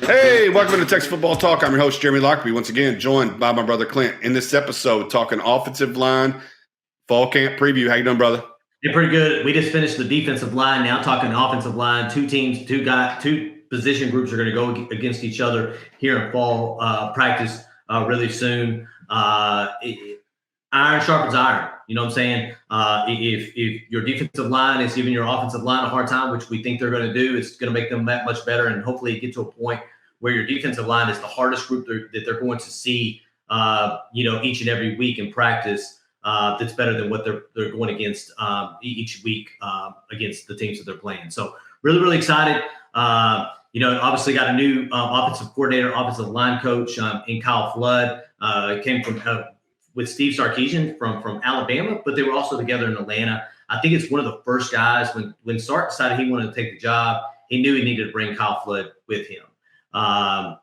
Hey, welcome to Texas Football Talk. I'm your host, Jeremy Lockerbie, once again joined by my brother Clint. In this episode, talking offensive line, fall camp preview. How you doing, brother? Yeah, pretty good. We just finished the defensive line. Now talking offensive line. Two teams, two position groups are going to go against each other here in fall practice really soon. Iron sharpens iron. You know what I'm saying? If your defensive line is giving your offensive line a hard time, which we think they're going to do, it's going to make them that much better, and hopefully get to a point where your defensive line is the hardest group that they're going to see, each and every week in practice. That's better than what they're going against each week against the teams that they're playing. So really, really excited. Obviously got a new offensive coordinator, offensive line coach in Kyle Flood. Came from with Steve Sarkisian from Alabama, but they were also together in Atlanta. I think it's one of the first guys when Sark decided he wanted to take the job, he knew he needed to bring Kyle Flood with him.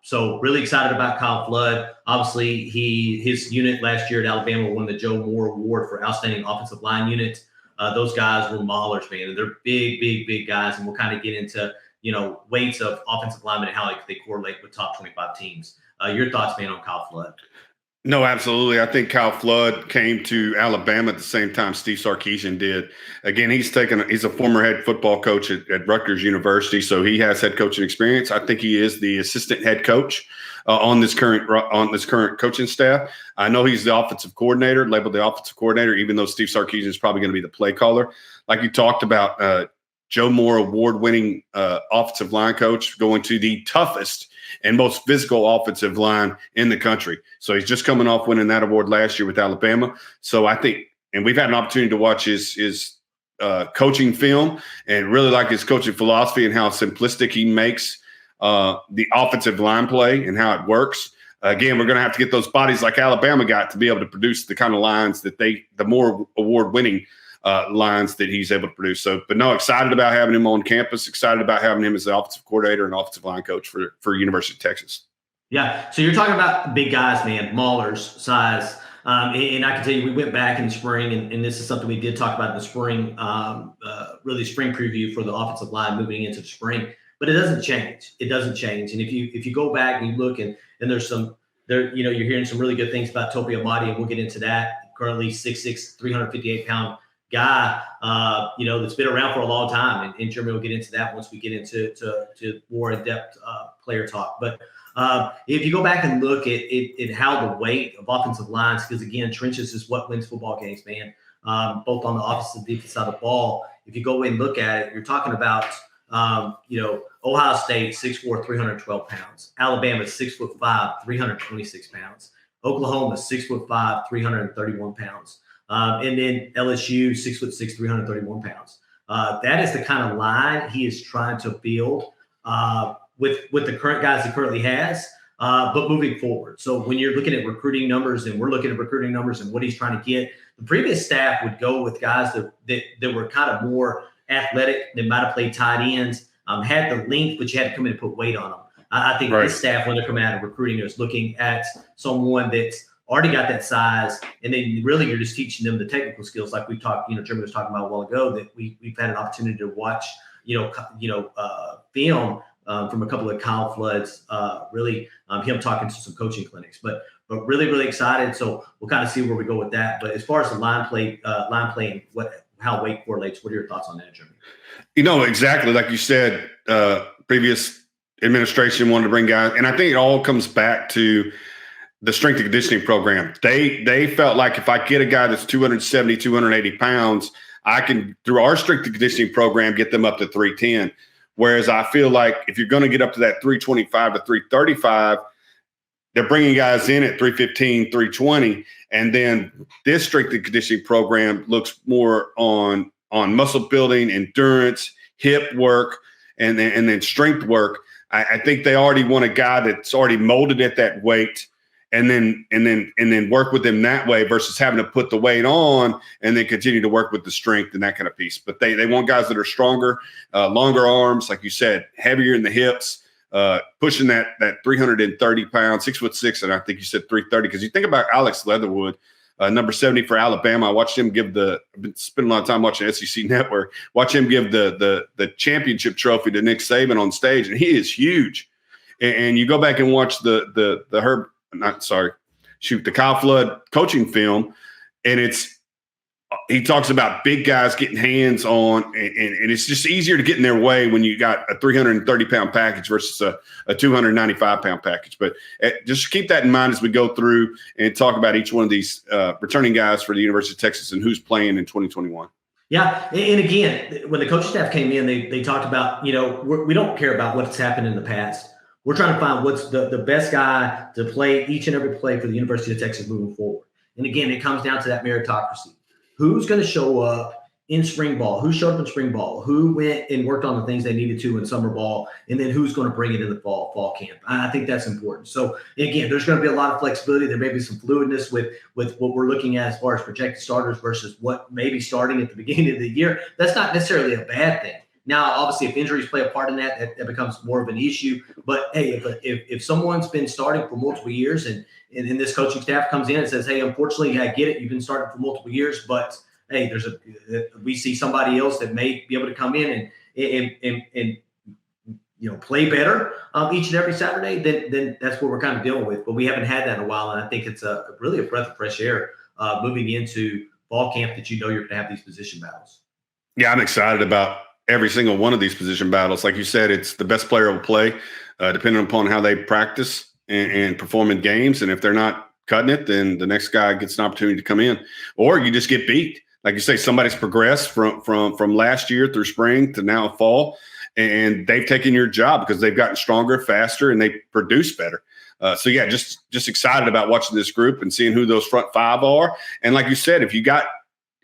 So really excited about Kyle Flood. Obviously, his unit last year at Alabama won the Joe Moore Award for Outstanding Offensive Line Unit. Those guys were maulers, man. And they're big guys. And we'll kind of get into, weights of offensive linemen and how they correlate with top 25 teams. Your thoughts, man, on Kyle Flood? No, absolutely. I think Kyle Flood came to Alabama at the same time Steve Sarkisian did. Again, he's a former head football coach at Rutgers University, so he has head coaching experience. I think he is the assistant head coach on this current coaching staff. I know he's the offensive coordinator, labeled the offensive coordinator, even though Steve Sarkisian is probably going to be the play caller. Like you talked about, Joe Moore award-winning offensive line coach going to the toughest and most physical offensive line in the country. So he's just coming off winning that award last year with Alabama. So I think, and we've had an opportunity to watch his coaching film and really like his coaching philosophy and how simplistic he makes the offensive line play and how it works. Again, we're going to have to get those bodies like Alabama got to be able to produce the kind of lines that the more award-winning lines that he's able to produce. So, but no, excited about having him on campus, excited about having him as the offensive coordinator and offensive line coach for University of Texas. Yeah. So you're talking about big guys, man, maulers, size. And I can tell you, we went back in the spring, and this is something we did talk about in the spring, really spring preview for the offensive line moving into the spring, but it doesn't change. It doesn't change. And if you go back and you look and there's you're hearing some really good things about Topi Amadi, and we'll get into that. Currently 6'6", 358-pound guy, that's been around for a long time, and Jeremy will get into that once we get into to more in-depth player talk. But if you go back and look at how the weight of offensive lines, because again, trenches is what wins football games, man. Both on the offensive and defensive side of the ball. If you go in and look at it, you're talking about Ohio State 6'4", 312 pounds. Alabama 6'5", 326 pounds. Oklahoma 6'5", 331 pounds. And then LSU, 6'6", 331 pounds. That is the kind of line he is trying to build with the current guys he currently has, but moving forward. So when you're looking at recruiting numbers, and we're looking at recruiting numbers and what he's trying to get, the previous staff would go with guys that were kind of more athletic, that might have played tight ends, had the length, but you had to come in and put weight on them. I think This staff, when they're coming out of recruiting, is looking at someone that's already got that size, and then really you're just teaching them the technical skills, like we talked. Jeremy was talking about a while ago that we've had an opportunity to watch, film from a couple of Kyle Flood's, him talking to some coaching clinics, but really, really excited. So we'll kind of see where we go with that. But as far as the line play and how weight correlates, what are your thoughts on that, Jeremy? Exactly like you said. Previous administration wanted to bring guys, and I think it all comes back to the strength and conditioning program. They felt like if I get a guy that's 270, 280 pounds, I can, through our strength and conditioning program, get them up to 310. Whereas I feel like if you're going to get up to that 325 to 335, they're bringing guys in at 315, 320. And then this strength and conditioning program looks more on muscle building, endurance, hip work, and then strength work. I think they already want a guy that's already molded at that weight, and then work with them that way versus having to put the weight on and then continue to work with the strength and that kind of piece. But they want guys that are stronger, longer arms, like you said, heavier in the hips, pushing that 330 pounds, 6'6", and I think you said 330. Because you think about Alex Leatherwood, number 70 for Alabama. I watched him give I've been spending a lot of time watching SEC Network. Watch him give the championship trophy to Nick Saban on stage, and he is huge. And you go back and watch the Kyle Flood coaching film, and he talks about big guys getting hands on, and it's just easier to get in their way when you got a 330-pound package versus a 295-pound package. But just keep that in mind as we go through and talk about each one of these returning guys for the University of Texas and who's playing in 2021. Yeah, and again, when the coaching staff came in, they talked about, we don't care about what's happened in the past. We're trying to find what's the best guy to play each and every play for the University of Texas moving forward. And again, it comes down to that meritocracy. Who's going to show up in spring ball? Who showed up in spring ball? Who went and worked on the things they needed to in summer ball? And then who's going to bring it in the fall camp? I think that's important. So again, there's going to be a lot of flexibility. There may be some fluidness with what we're looking at as far as projected starters versus what may be starting at the beginning of the year. That's not necessarily a bad thing. Now, obviously, if injuries play a part in that becomes more of an issue. But hey, if someone's been starting for multiple years and this coaching staff comes in and says, "Hey, unfortunately, I get it. You've been starting for multiple years, but hey, we see somebody else that may be able to come in and play better each and every Saturday," then that's what we're kind of dealing with. But we haven't had that in a while, and I think it's really a breath of fresh air moving into fall camp that you're going to have these position battles. Yeah, I'm excited about every single one of these position battles. Like you said, it's the best player will play, depending upon how they practice and perform in games. And if they're not cutting it, then the next guy gets an opportunity to come in, or you just get beat. Like you say, somebody's progressed from last year through spring to now fall, and they've taken your job because they've gotten stronger, faster, and they produce better. So yeah, just excited about watching this group and seeing who those front five are. And like you said, if you got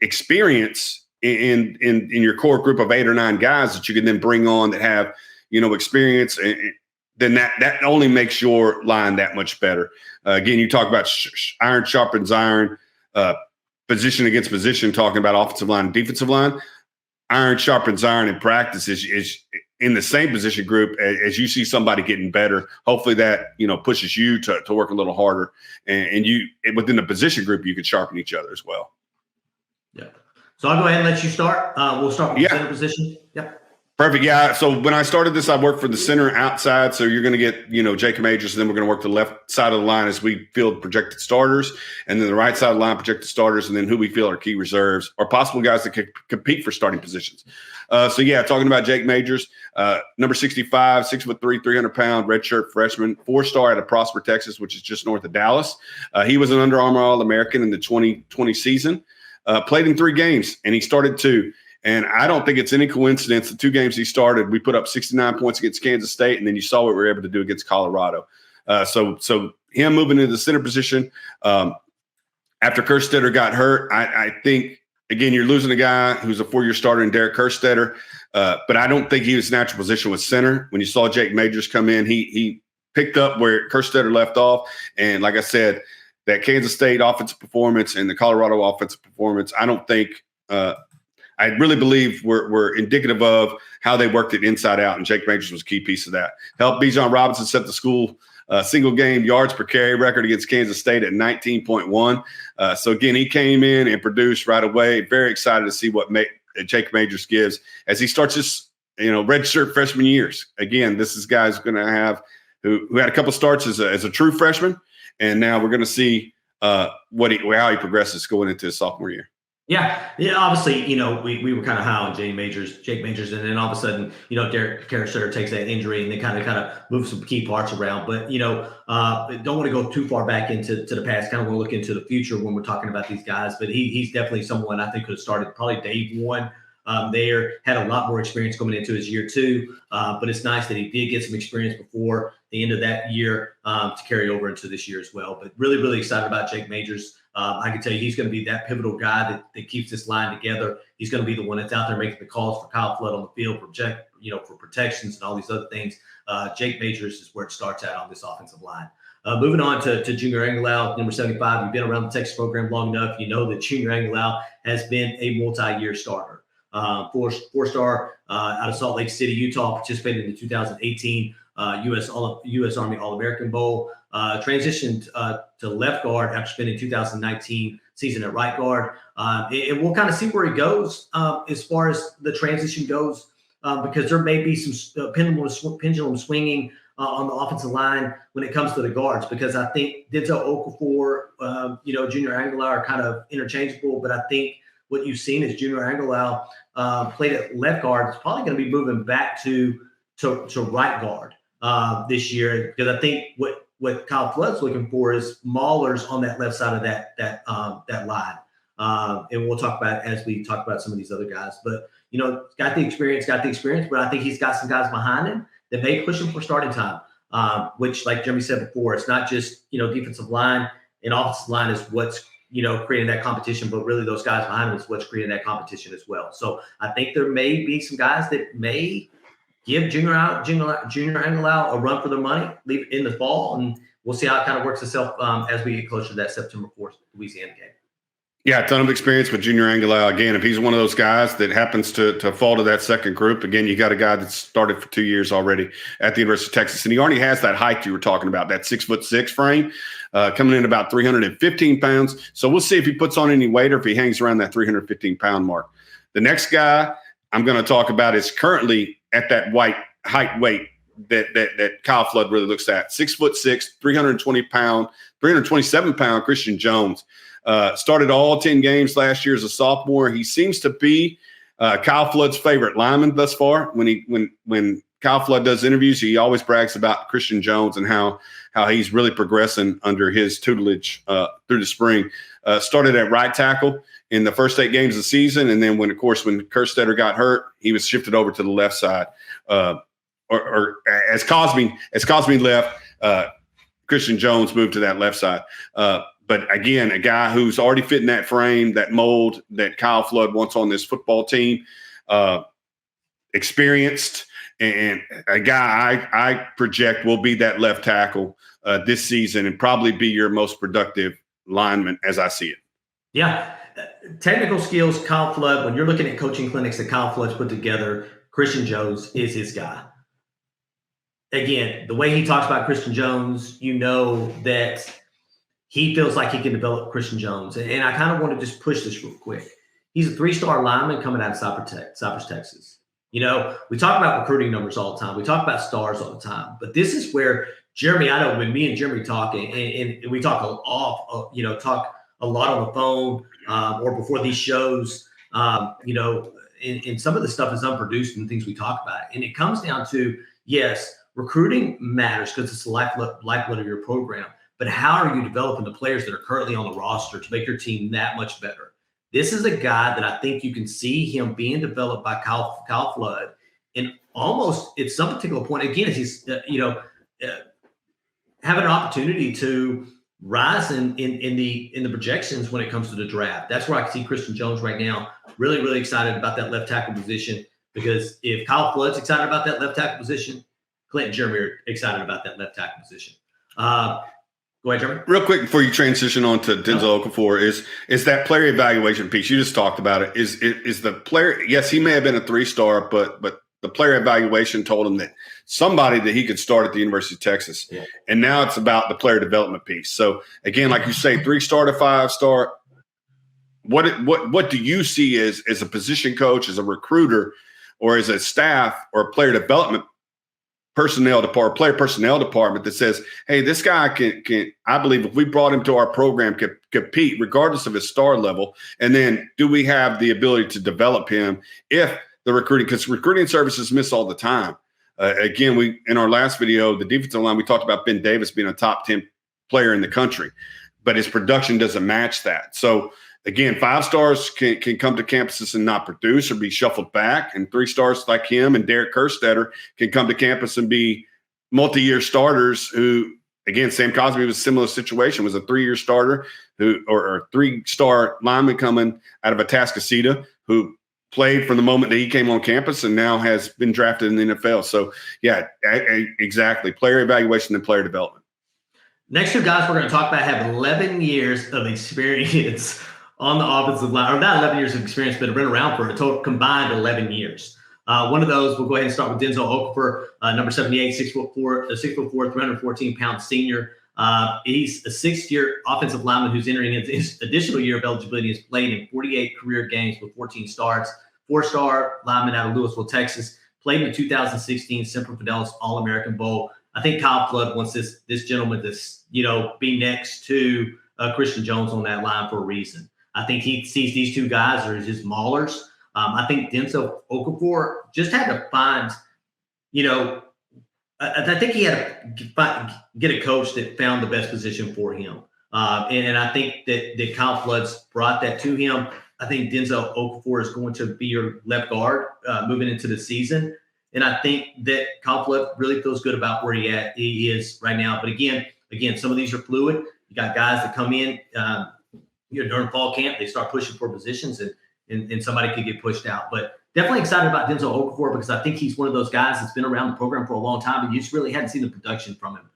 experience in your core group of 8 or 9 guys that you can then bring on that have experience, and then that only makes your line that much better. Again, you talk about iron sharpens iron, position against position, talking about offensive line and defensive line. Iron sharpens iron in practice is in the same position group as you see somebody getting better. Hopefully that pushes you to work a little harder, and you within the position group you can sharpen each other as well. Yeah. So I'll go ahead and let you start. We'll start with the center position. Yep. Perfect. Yeah. So when I started this, I worked for the center outside. So you're going to get, Jacob Majors, and then we're going to work the left side of the line as we field projected starters, and then the right side of the line projected starters, and then who we feel are key reserves or possible guys that could compete for starting positions. Talking about Jake Majors, number 65, 6'3", 300-pound, redshirt freshman, 4-star out of Prosper, Texas, which is just north of Dallas. He was an Under Armour All-American in the 2020 season. Played in 3 games, and he started 2. And I don't think it's any coincidence. The 2 games he started, we put up 69 points against Kansas State, and then you saw what we were able to do against Colorado. So him moving into the center position after Kerstetter got hurt, I think, again, you're losing a guy who's a 4-year starter in Derek Kerstetter, but I don't think he was natural position with center. When you saw Jake Majors come in, he picked up where Kerstetter left off. And like I said, that Kansas State offensive performance and the Colorado offensive performance, I don't think I really believe we're indicative of how they worked it inside out, and Jake Majors was a key piece of that. Helped Bijan Robinson set the school single game yards per carry record against Kansas State at 19.1. So again, he came in and produced right away. Very excited to see what Jake Majors gives as he starts his redshirt freshman years. Again, this is guys going to have who had a couple starts as a true freshman, and now we're going to see how he progresses going into his sophomore year. Yeah. Obviously, we were kind of high on Jake Majors, and then all of a sudden, Derek Kerstetter takes that injury, and they kind of move some key parts around. But don't want to go too far back into the past. Kind of want to look into the future when we're talking about these guys. But he's definitely someone I think could have started probably day 1. There had a lot more experience coming into his year 2, but it's nice that he did get some experience before the end of that year to carry over into this year as well. But really, really excited about Jake Majors. I can tell you he's going to be that pivotal guy that keeps this line together. He's going to be the one that's out there making the calls for Kyle Flood on the field, for protections and all these other things. Jake Majors is where it starts at on this offensive line. Moving on to Junior Angelau, number 75. You've been around the Texas program long enough. You know that Junior Angelau has been a multi-year starter. 4-star out of Salt Lake City, Utah, participated in the 2018 U.S. Army All-American Bowl. Transitioned to left guard after spending 2019 season at right guard. And we'll kind of see where he goes as far as the transition goes, because there may be some pendulum swinging on the offensive line when it comes to the guards, because I think Denzel Okafor, Junior Angulau are kind of interchangeable, but I think what you've seen is Junior Angulau played at left guard. It's probably going to be moving back to right guard this year, because I think what Kyle Flood's looking for is maulers on that left side of that line. And we'll talk about it as we talk about some of these other guys. But, got the experience, but I think he's got some guys behind him that may push him for starting time, which, like Jeremy said before, it's not just, defensive line and offensive line is what's, creating that competition, but really those guys behind him is what's creating that competition as well. So I think there may be some guys that may give Junior Angulau a run for their money, leave it in the fall, and we'll see how it kind of works itself as we get closer to that September 4th Louisiana game. Yeah, a ton of experience with Junior Angulau. Again, if he's one of those guys that happens to fall to that second group, again, you got a guy that's started for 2 years already at the University of Texas, and he already has that height you were talking about, that 6'6" frame, coming in about 315 pounds. So we'll see if he puts on any weight or if he hangs around that 315-pound mark. The next guy I'm going to talk about is currently at that height weight that Kyle Flood really looks at. 6'6", 327-pound Christian Jones. Started all 10 games last year as a sophomore. He seems to be Kyle Flood's favorite lineman thus far. When Kyle Flood does interviews, he always brags about Christian Jones and how he's really progressing under his tutelage through the spring. Started at right tackle in the first 8 games of the season, and then when Kerstetter got hurt, he was shifted over to the left side. Or as Cosme left, Christian Jones moved to that left side. But again, a guy who's already fitting that frame, that mold that Kyle Flood wants on this football team, experienced, and a guy I project will be that left tackle this season and probably be your most productive lineman as I see it. Yeah. Technical skills, Kyle Flood, when you're looking at coaching clinics that Kyle Flood's put together, Christian Jones is his guy. Again, the way he talks about Christian Jones, that he feels like he can develop Christian Jones. And I kind of want to just push this real quick. He's a 3-star lineman coming out of Cypress, Texas. We talk about recruiting numbers all the time. We talk about stars all the time. But this is where Jeremy, I know when me and Jeremy talk, and we talk talk a lot on the phone or before these shows, and some of the stuff is unproduced and things we talk about. And it comes down to, yes, recruiting matters because it's the lifeblood of your program. But how are you developing the players that are currently on the roster to make your team that much better? This is a guy that I think you can see him being developed by Kyle Flood, and almost at some particular point, again, as he's having an opportunity to rise in the projections when it comes to the draft. That's where I can see Christian Jones right now. Really, really excited about that left tackle position, because if Kyle Flood's excited about that left tackle position, Clint and Jeremy are excited about that left tackle position. Go ahead, Jeremy. Real quick before you transition on to Denzel Okafor, is that player evaluation piece. You just talked about it. Is the player, yes, he may have been a 3-star, but the player evaluation told him that somebody that he could start at the University of Texas. Yeah. And now it's about the player development piece. So again, like you say, 3-star to 5-star. What do you see as a position coach, as a recruiter, or as a staff or a player development player personnel department that says, hey, this guy can I believe if we brought him to our program, could compete regardless of his star level? And then do we have the ability to develop him if the recruiting, because recruiting services miss all the time. Again, in our last video, the defensive line, we talked about Ben Davis being a top 10 player in the country, but his production doesn't match that. So again, 5-stars can come to campuses and not produce or be shuffled back, and 3-stars like him and Derek Kerstetter can come to campus and be multi-year starters who, again, Sam Cosme was a similar situation, was a 3-year starter or a 3-star lineman coming out of Atascocita who played from the moment that he came on campus and now has been drafted in the NFL. So, yeah, exactly. Player evaluation and player development. Next 2 guys we're going to talk about have 11 years of experience on the offensive line, or not 11 years of experience, but have been around for a total combined 11 years. One of those, we'll go ahead and start with Denzel Okafor, number 78, 6'4", 314-pound senior. He's a 6th-year offensive lineman who's entering his additional year of eligibility. Has played in 48 career games with 14 starts. 4-star lineman out of Louisville, Texas. Played in the 2016 Semper Fidelis All-American Bowl. I think Kyle Flood wants this gentleman to be next to Christian Jones on that line for a reason. I think he sees these two guys as his maulers. I think Denzel Okafor just had to find, I think he had to get a coach that found the best position for him. And I think that Kyle Flood's brought that to him. I think Denzel Okafor is going to be your left guard moving into the season. And I think that Kyle Flood really feels good about where he is right now. But again, some of these are fluid. You got guys that come in during fall camp, they start pushing for positions and somebody could get pushed out. But definitely excited about Denzel Okafor because I think he's one of those guys that's been around the program for a long time, and you just really hadn't seen the production from him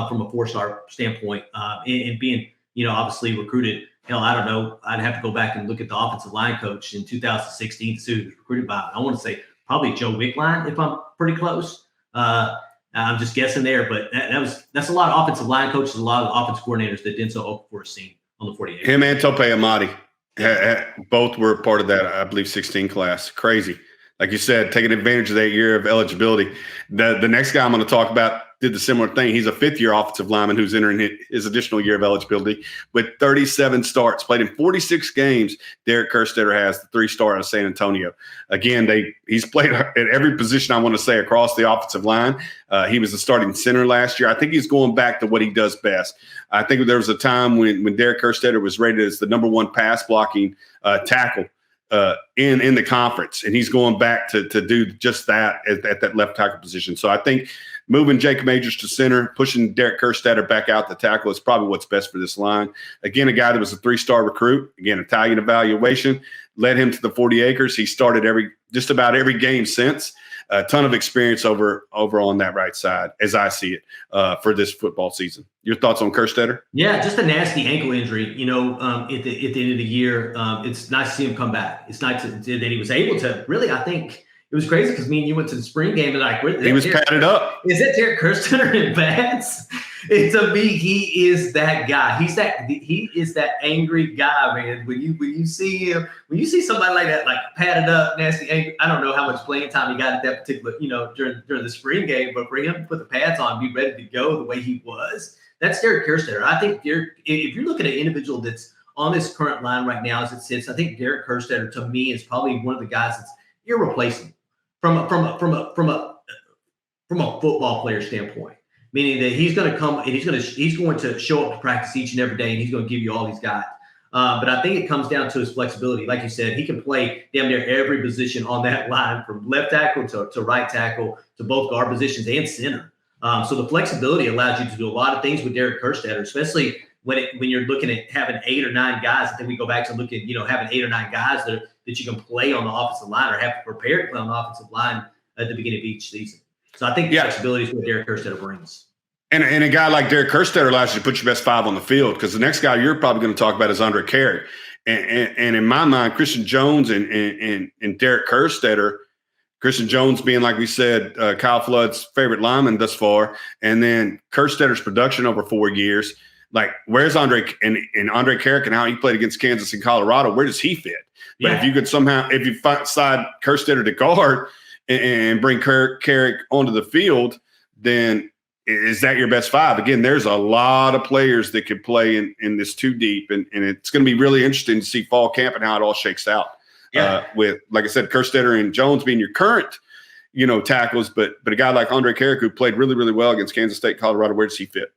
from a 4-star standpoint and being, obviously recruited. Hell, I don't know. I'd have to go back and look at the offensive line coach in 2016 to see who he was recruited by. I want to say probably Joe Wickline, if I'm pretty close. I'm just guessing there, but that's a lot of offensive line coaches, a lot of offensive coordinators that Denzel Okafor has seen on the 48. Him and Tope Amadi, both were part of that, I believe, 16 class. Crazy. Like you said, taking advantage of that year of eligibility. The next guy I'm going to talk about did the similar thing. He's a fifth-year offensive lineman who's entering his additional year of eligibility with 37 starts, played in 46 games. Derek Kerstetter has the 3-star out of San Antonio. Again, he's played at every position I want to say across the offensive line. He was the starting center last year. I think he's going back to what he does best. I think there was a time when Derek Kerstetter was rated as the number 1 pass blocking tackle in the conference, and he's going back to do just that at that left tackle position. So I think moving Jacob Majors to center, pushing Derek Kerstetter back out the tackle is probably what's best for this line. Again, a guy that was a 3-star recruit, again, Italian evaluation, led him to the 40 acres. He started just about every game since. A ton of experience over on that right side, as I see it, for this football season. Your thoughts on Kerstetter? Yeah, just a nasty ankle injury, at the end of the year. It's nice to see him come back. It's nice that he was able to really, I think, it was crazy because me and you went to the spring game and he was padded up. Is that Derek Kerstetter in pads? To me, he is that guy. He is that angry guy, man. When you see him, when you see somebody like that, like padded up, nasty, angry, I don't know how much playing time he got at that particular, during the spring game, but for him to put the pads on, be ready to go the way he was, that's Derek Kerstetter. I think if you're looking at an individual that's on this current line right now as it sits, I think Derek Kerstetter to me is probably one of the guys that's irreplaceable from a football player standpoint. Meaning that he's going to come and he's going to show up to practice each and every day, and he's going to give you all he's got. But I think it comes down to his flexibility. Like you said, he can play damn near every position on that line, from left tackle to right tackle to both guard positions and center. So the flexibility allows you to do a lot of things with Derek Kerstetter, especially when you're looking at having 8 or 9 guys. I think we go back to look at having 8 or 9 guys that you can play on the offensive line or have prepared to play on the offensive line at the beginning of each season. So I think flexibility is what Derek Kerstetter brings. And a guy like Derek Kerstetter allows you to put your best 5 on the field, because the next guy you're probably going to talk about is Andre Carrick. And in my mind, Christian Jones and Derek Kerstetter, Christian Jones being, like we said, Kyle Flood's favorite lineman thus far, and then Kerstetter's production over 4 years. Like, where's Andre and Andre Carrick and how he played against Kansas and Colorado? Where does he fit? But if you could somehow, if you slide Kerstetter to guard and bring Carrick onto the field, then is that your best 5? Again, there's a lot of players that could play in this 2 deep, and it's going to be really interesting to see fall camp and how it all shakes out. With, like I said, Kerstetter and Jones being your current, tackles, but a guy like Andre Carrick, who played really, really well against Kansas State, Colorado, where does he fit?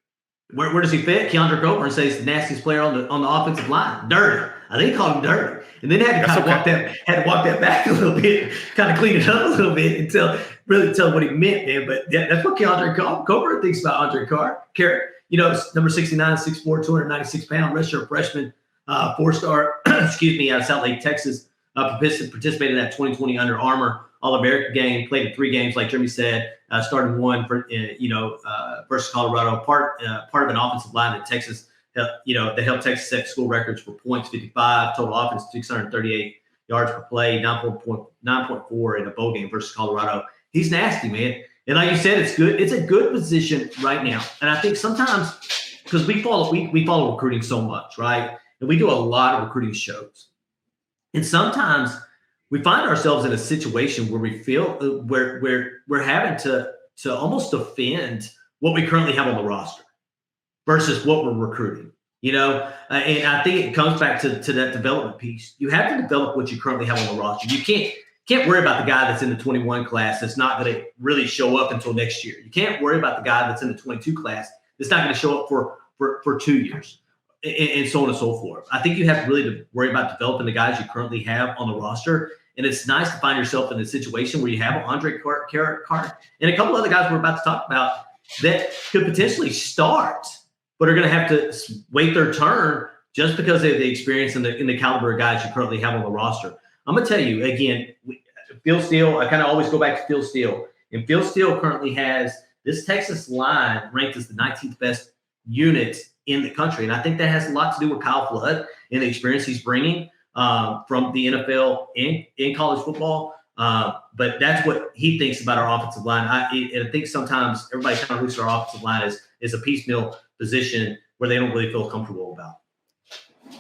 Where does he fit? Keandre Coburn says he's the nastiest player on the offensive line. Dirty. I think he called him dirty. And then had to walk that back a little bit, kind of clean it up a little bit until tell what he meant, man. But that's what Keandre Coburn thinks about Andre Carrick. Number 69, 6'4", 296-pound, redshirt freshman, 4-star, out of South Lake, Texas. Participated in that 2020 Under Armour All-American game, played in 3 games, like Jeremy said, started 1 for, versus Colorado, part of an offensive line that Texas, that helped Texas set school records for points, 55, total offense, 638 yards per play, 9.4 in a bowl game versus Colorado. He's nasty, man. And like you said, it's good. It's a good position right now. And I think sometimes, because we follow recruiting so much, right? And we do a lot of recruiting shows. And sometimes we find ourselves in a situation where we feel where we're having to almost defend what we currently have on the roster versus what we're recruiting. And I think it comes back to that development piece. You have to develop what you currently have on the roster. You can't worry about the guy that's in the 21 class that's not going to really show up until next year. You can't worry about the guy that's in the 22 class that's not going to show up for 2 years, and so on and so forth. I think you have really to worry about developing the guys you currently have on the roster. And it's nice to find yourself in a situation where you have Andre Carter and a couple other guys we're about to talk about that could potentially start, but are going to have to wait their turn just because of the experience and the caliber of guys you currently have on the roster. I'm going to tell you, again, Phil Steele, I kind of always go back to Phil Steele. And Phil Steele currently has this Texas line ranked as the 19th best unit in the country. And I think that has a lot to do with Kyle Flood and the experience he's bringing from the NFL in college football. But that's what he thinks about our offensive line. I think sometimes everybody kind of looks at our offensive line as a piecemeal position where they don't really feel comfortable about.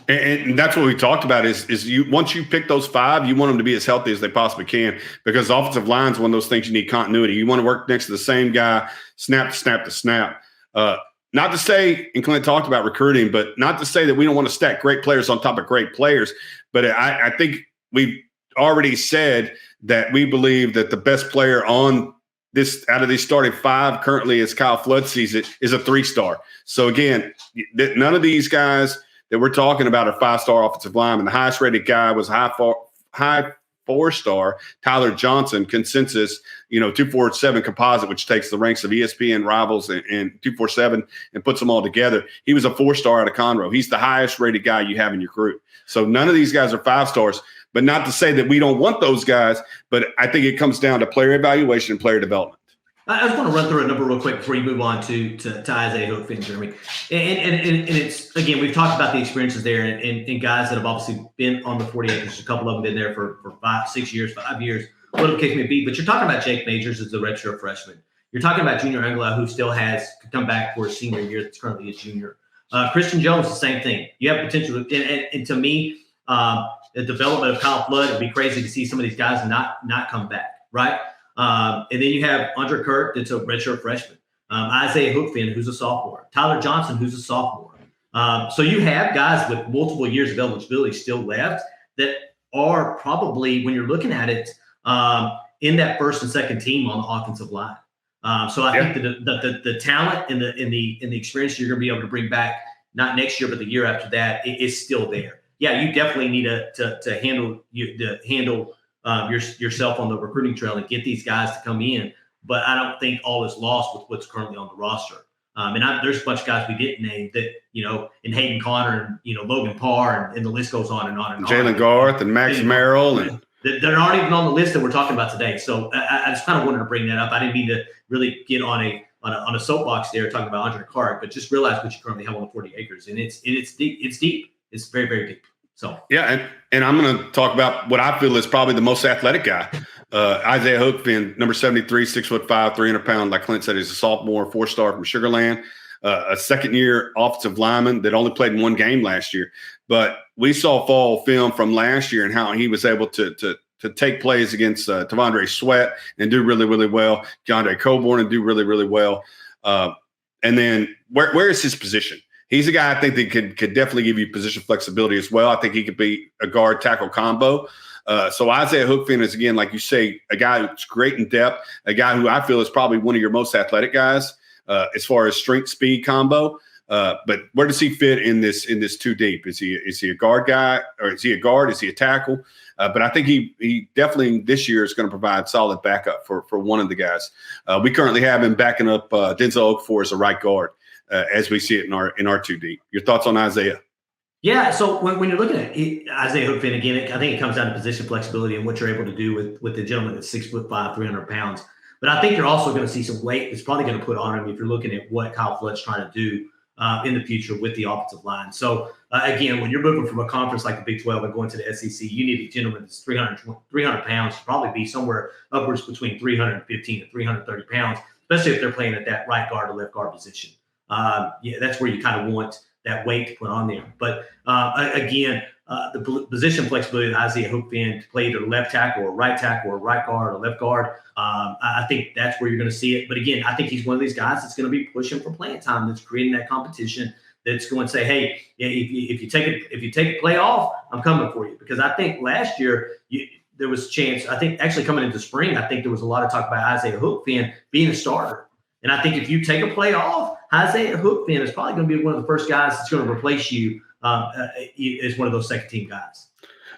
And that's what we talked about is you once you pick those 5, you want them to be as healthy as they possibly can, because offensive line is one of those things you need continuity. You want to work next to the same guy, snap to snap to snap. Not to say, and Clint talked about recruiting, but not to say that we don't want to stack great players on top of great players. But I think we've already said that we believe that the best player on this out of these starting 5 currently, as Kyle Flood sees it, is a 3-star. So again, none of these guys that we're talking about are 5-star offensive linemen. The highest rated guy was high 4-star Tyler Johnson, consensus, 247 composite, which takes the ranks of ESPN rivals and 247 and puts them all together. He was a 4-star out of Conroe. He's the highest rated guy you have in your group. So none of these guys are 5-stars, but not to say that we don't want those guys, but I think it comes down to player evaluation and player development. I just want to run through a number real quick before you move on to Isaiah Hookfan, Jeremy. And it's, again, we've talked about the experiences there and guys that have obviously been on the 40 acres. A couple of them been there for 5 years, whatever the case may be. But you're talking about Jake Majors as a redshirt freshman. You're talking about Junior Angela, who still could come back for his senior year. That's currently a junior. Christian Jones, the same thing. You have potential. And to me, the development of Kyle Flood, it'd be crazy to see some of these guys not come back, right? And then you have Andre Kirk, that's a redshirt freshman. Isaiah Hookfan, who's a sophomore. Tyler Johnson, who's a sophomore. So you have guys with multiple years of eligibility still left that are probably, when you're looking at it, in that first and second team on the offensive line. So I think that the talent and the experience you're going to be able to bring back, not next year, but the year after that, is still there. Yeah, you definitely need to handle yourself on the recruiting trail and get these guys to come in. But I don't think all is lost with what's currently on the roster. And there's a bunch of guys we didn't name that, in Hayden Connor and, Logan Parr, and the list goes on and on and on. Jalen Garth and Max Merrill. And that aren't even on the list that we're talking about today. So I just kind of wanted to bring that up. I didn't mean to really get on a soapbox there talking about Andre Clark, but just realize what you currently have on the 40 acres. And it's deep. It's deep. It's very, very deep. So yeah, and I'm going to talk about what I feel is probably the most athletic guy, Isaiah Hookfan, number 73, 6'5", 300 pounds. Like Clint said, he's a sophomore, 4-star from Sugar Land, a second-year offensive lineman that only played in 1 game last year. But we saw fall film from last year and how he was able to take plays against Tavondre Sweat and do really, really well. Keandre Coburn and do really, really well. And then where is his position? He's a guy I think that could definitely give you position flexibility as well. I think he could be a guard tackle combo. So Isaiah Hookfan is, again, like you say, a guy who's great in depth, a guy who I feel is probably one of your most athletic guys as far as strength speed combo. But where does he fit in this 2 deep? Is he a guard guy, or is he a guard? Is he a tackle? But I think he definitely this year is going to provide solid backup for one of the guys. We currently have him backing up Denzel Okafor as a right guard. As we see it in our 2 deep. Your thoughts on Isaiah? Yeah, so when you're looking at Isaiah Hookfan, again, I think it comes down to position flexibility and what you're able to do with the gentleman that's 6'5", 300 pounds. But I think you're also going to see some weight that's probably going to put on him if you're looking at what Kyle Flood's trying to do in the future with the offensive line. So again, when you're moving from a conference like the Big 12 and going to the SEC, you need a gentleman that's 300 pounds to probably be somewhere upwards between 315 and 330 pounds, especially if they're playing at that right guard or left guard position. That's where you kind of want that weight to put on there. But again, the position flexibility that Isaiah Hookfan to play either left tackle or right tackle or right guard or left guard. I think that's where you're going to see it. But again, I think he's one of these guys that's going to be pushing for playing time, that's creating that competition, that's going to say, hey, if you take a play off, I'm coming for you. Because I think last year there was a chance. I think actually coming into spring, I think there was a lot of talk about Isaiah Hookfan being a starter. And I think if you take a play off, Isaiah Hookfan is probably going to be one of the first guys that's going to replace you as one of those second team guys.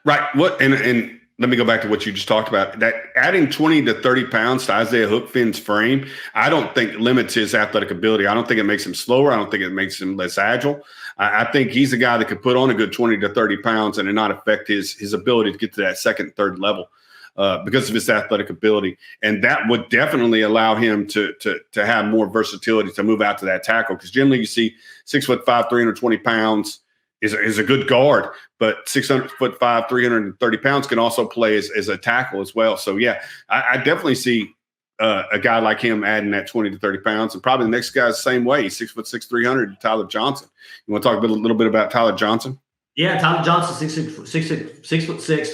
Right. And let me go back to what you just talked about. That adding 20 to 30 pounds to Isaiah Hookfan's frame, I don't think limits his athletic ability. I don't think it makes him slower. I don't think it makes him less agile. I think he's a guy that could put on a good 20 to 30 pounds and it not affect his ability to get to that second, third level because of his athletic ability. And that would definitely allow him to have more versatility to move out to that tackle. Because generally you see 6'5", 320 pounds is a good guard, but 6'5", 330 pounds can also play as a tackle as well. So yeah, I definitely see a guy like him adding that 20 to 30 pounds, and probably the next guy's the same way. He's 6'6", 300. Tyler Johnson. You want to talk a little bit about Tyler Johnson? Yeah, Tyler Johnson, 6'6",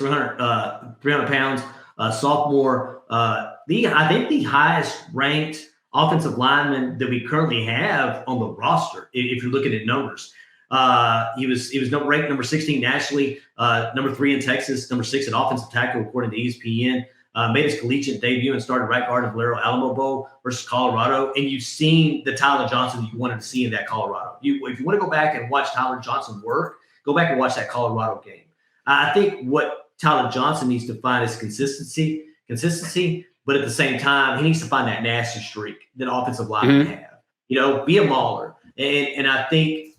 300 pounds, sophomore. I think the highest ranked offensive lineman that we currently have on the roster, if you're looking at numbers. He was ranked number 16 nationally, number 3 in Texas, number 6 at offensive tackle according to ESPN. Made his collegiate debut and started right guard in Valero Alamo Bowl versus Colorado. And you've seen the Tyler Johnson that you wanted to see in that Colorado. If you want to go back and watch Tyler Johnson work, go back and watch that Colorado game. I think what Tyler Johnson needs to find is consistency, but at the same time, he needs to find that nasty streak that offensive linemen have. Be a mauler. And I think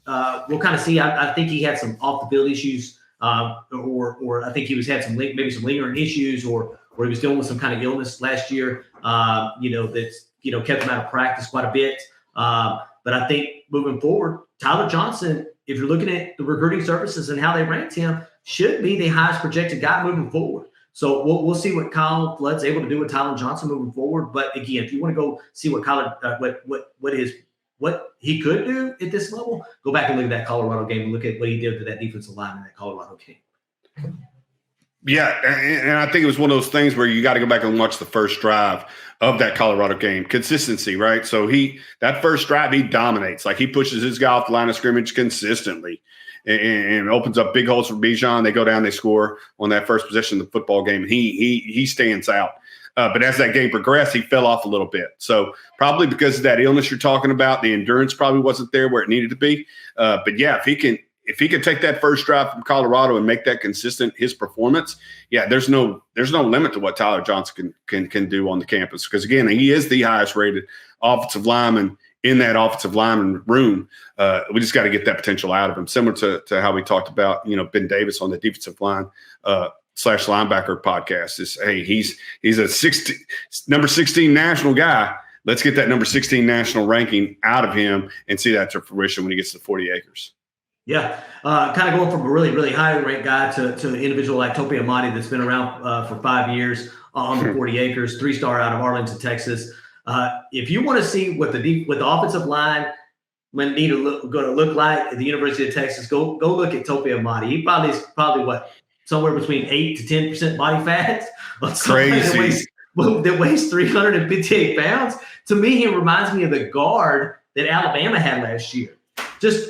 we'll kind of see. I think he had some off the field issues, or I think he had some lingering issues, or he was dealing with some kind of illness last year. That's kept him out of practice quite a bit. But I think moving forward, Tyler Johnson, if you're looking at the recruiting services and how they ranked him, should be the highest projected guy moving forward. So we'll see what Kyle Flood's able to do with Tyler Johnson moving forward. But again, if you want to go see what he could do at this level, go back and look at that Colorado game and look at what he did to that defensive line in that Colorado game. Yeah, and I think it was one of those things where you got to go back and watch the first drive of that Colorado game. Consistency, right? So that first drive, he dominates. Like, he pushes his guy off the line of scrimmage consistently and opens up big holes for Bijan. They go down, they score on that first possession of the football game, and he stands out. But as that game progressed, he fell off a little bit. So probably because of that illness you're talking about, the endurance probably wasn't there where it needed to be. But yeah, if he can take that first drive from Colorado and make that consistent, his performance, yeah, there's no limit to what Tyler Johnson can do on the campus. Because again, he is the highest rated offensive lineman in that offensive lineman room. We just got to get that potential out of him. Similar to how we talked about, Ben Davis on the defensive line / linebacker podcast is, hey, he's a number 16 national guy. Let's get that number 16 national ranking out of him and see that to fruition when he gets to 40 acres. Yeah, kind of going from a really, really high ranked guy to an individual like Tope Amati that's been around for 5 years on the 40 acres, 3-star out of Arlington, Texas. If you want to see what the offensive line going to look like at the University of Texas, go look at Tope Amati. He probably what, somewhere between 8 to 10% body fat. Crazy. That weighs 358 pounds. To me, he reminds me of the guard that Alabama had last year. Just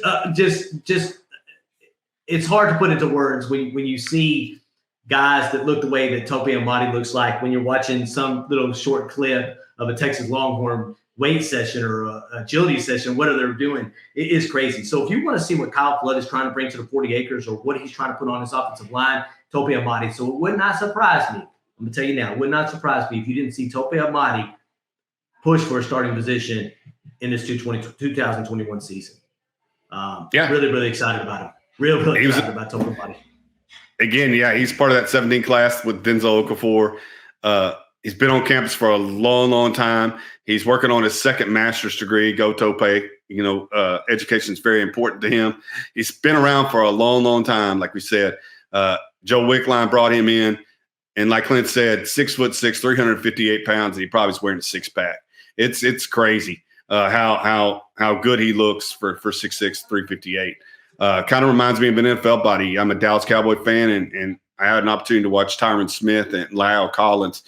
it's hard to put into words when you see guys that look the way that Tope Amati looks like when you're watching some little short clip of a Texas Longhorn weight session or a agility session, whatever they're doing. It is crazy. So if you want to see what Kyle Flood is trying to bring to the 40 acres or what he's trying to put on his offensive line, Tope Amati. So it would not surprise me. I'm going to tell you now, it would not surprise me if you didn't see Tope Amati push for a starting position in this 2021 season. Really, really excited about him. Really excited about Tope Amati. Again, yeah, he's part of that 17 class with Denzel Okafor. He's been on campus for a long, long time. He's working on his second master's degree. Go Tope. Education is very important to him. He's been around for a long, long time. Like we said, Joe Wickline brought him in, and like Clint said, 6'6", 358 pounds, and he probably is wearing a 6-pack. It's crazy how good he looks for 6'6", 358. Kind of reminds me of an NFL body. I'm a Dallas Cowboy fan, and I had an opportunity to watch Tyron Smith and Lyle Collins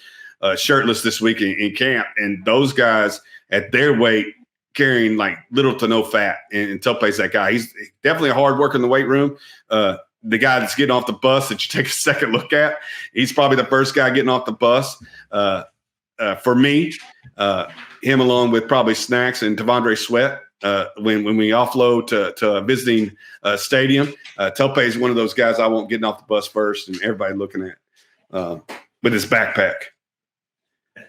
shirtless this week in camp. And those guys at their weight carrying like little to no fat. And Tope's that guy. He's definitely a hard worker in the weight room. The guy that's getting off the bus that you take a second look at, he's probably the first guy getting off the bus. For me, him along with probably Snacks and Tavondre Sweat. When we offload to a visiting stadium, Tope is one of those guys I won't get off the bus first and everybody looking at with his backpack.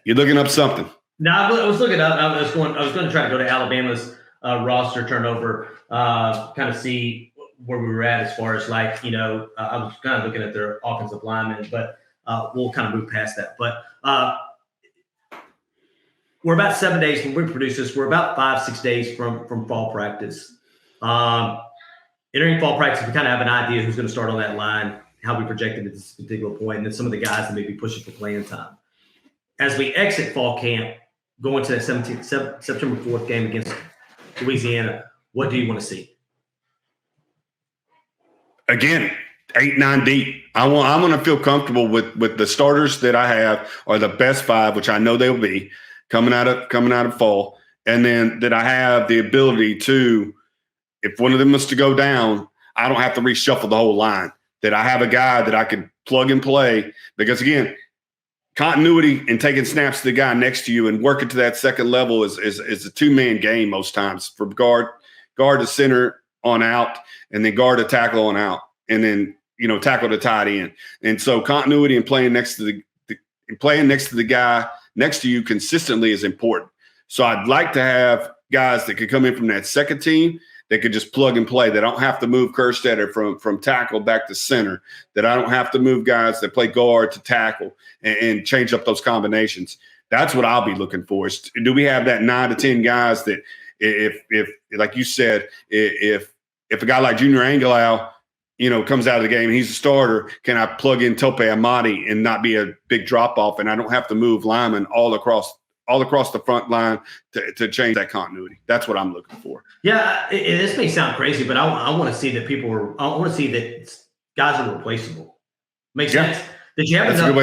You're looking up something. No, I was looking up. I was going to try to go to Alabama's roster turnover, kind of see where we were at as far as I was kind of looking at their offensive linemen, but we'll kind of move past that. But we're about 7 days when we produce this. We're about 5-6 days from fall practice. Entering fall practice, we kind of have an idea who's going to start on that line, how we projected at this particular point, and then some of the guys that may be pushing for playing time. As we exit fall camp, going to that September 4th game against Louisiana, what do you want to see? Again, 8-9 deep. I want to feel comfortable with the starters that I have are the best 5, which I know they'll be coming out of fall, and then that I have the ability to, if one of them is to go down, I don't have to reshuffle the whole line. That I have a guy that I can plug and play, because again, continuity and taking snaps to the guy next to you and working to that second level is a 2-man game most times, from guard to center on out, and then guard to tackle on out, and then tackle to tight end. And so continuity and playing next to the guy next to you consistently is important. So I'd like to have guys that could come in from that second team that could just plug and play. They don't have to move Kerstetter from tackle back to center, that I don't have to move guys that play guard to tackle and change up those combinations. That's what I'll be looking for. Do we have that 9 to 10 guys that if like you said, if a guy like Junior Angelau, comes out of the game and he's a starter, can I plug in Tope Amadi and not be a big drop off, and I don't have to move linemen all across the front line to change that continuity? That's what I'm looking for. Yeah, this may sound crazy, but I want to see that I want to see that guys are replaceable. Makes sense? Did you have enough?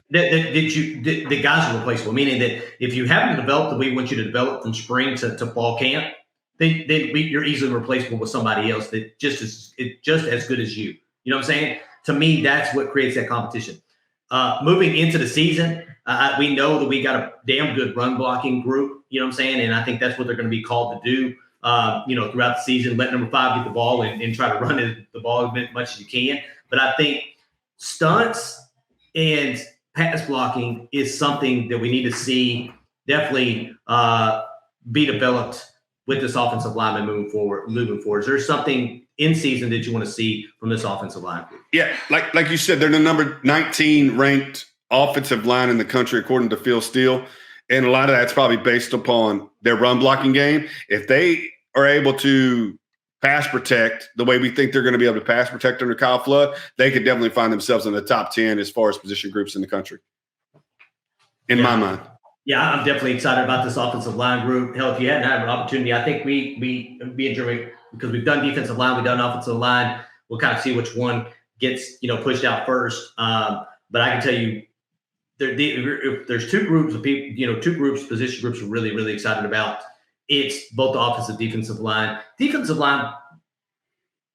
The guys are replaceable, meaning that if you haven't developed the way we want you to develop from spring to fall camp, then you're easily replaceable with somebody else that just as good as you. You know what I'm saying? To me, that's what creates that competition. Moving into the season, we know that we got a damn good run blocking group. You know what I'm saying? And I think that's what they're going to be called to do. Throughout the season, let number 5 get the ball and try to run the ball as much as you can. But I think stunts and pass blocking is something that we need to see definitely be developed with this offensive lineman moving forward. Is there something in season that you want to see from this offensive line group? Yeah, like you said, they're the number 19 ranked offensive line in the country according to Phil Steele, and a lot of that's probably based upon their run blocking game. If they are able to pass protect the way we think they're going to be able to pass protect under Kyle Flood, they could definitely find themselves in the top 10 as far as position groups in the country, in my mind. Yeah, I'm definitely excited about this offensive line group. Hell, if you hadn't had an opportunity, I think we enjoy, because we've done defensive line, we've done offensive line. We'll kind of see which one gets pushed out first. But I can tell you, if there's 2 groups of people, 2 groups, position groups we're really, really excited about. It's both the offensive, defensive line. Defensive line,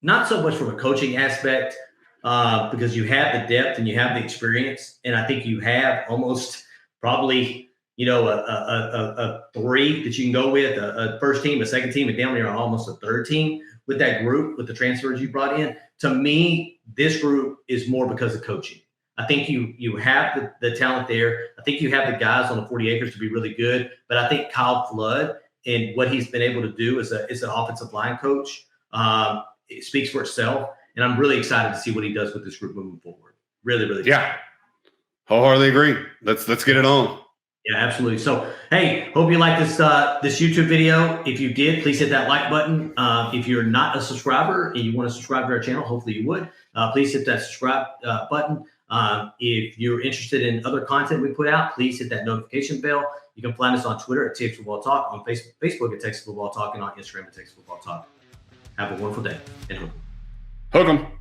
not so much from a coaching aspect, because you have the depth and you have the experience, and I think you have almost probably a 3 that you can go with, a first team, a second team, and down there almost a third team with that group, with the transfers you brought in. To me, this group is more because of coaching. I think you have the talent there. I think you have the guys on the 40 acres to be really good. But I think Kyle Flood and what he's been able to do as an offensive line coach, it speaks for itself. And I'm really excited to see what he does with this group moving forward. Really, really excited. Yeah. Wholeheartedly agree. Let's get it on. Yeah, absolutely. So, hey, hope you like this YouTube video. If you did, please hit that like button. If you're not a subscriber and you want to subscribe to our channel, hopefully you would. Please hit that subscribe button. If you're interested in other content we put out, please hit that notification bell. You can find us on Twitter at Texas Football Talk, on Facebook at Texas Football Talk, and on Instagram at Texas Football Talk. Have a wonderful day and hook 'em. Hook 'em.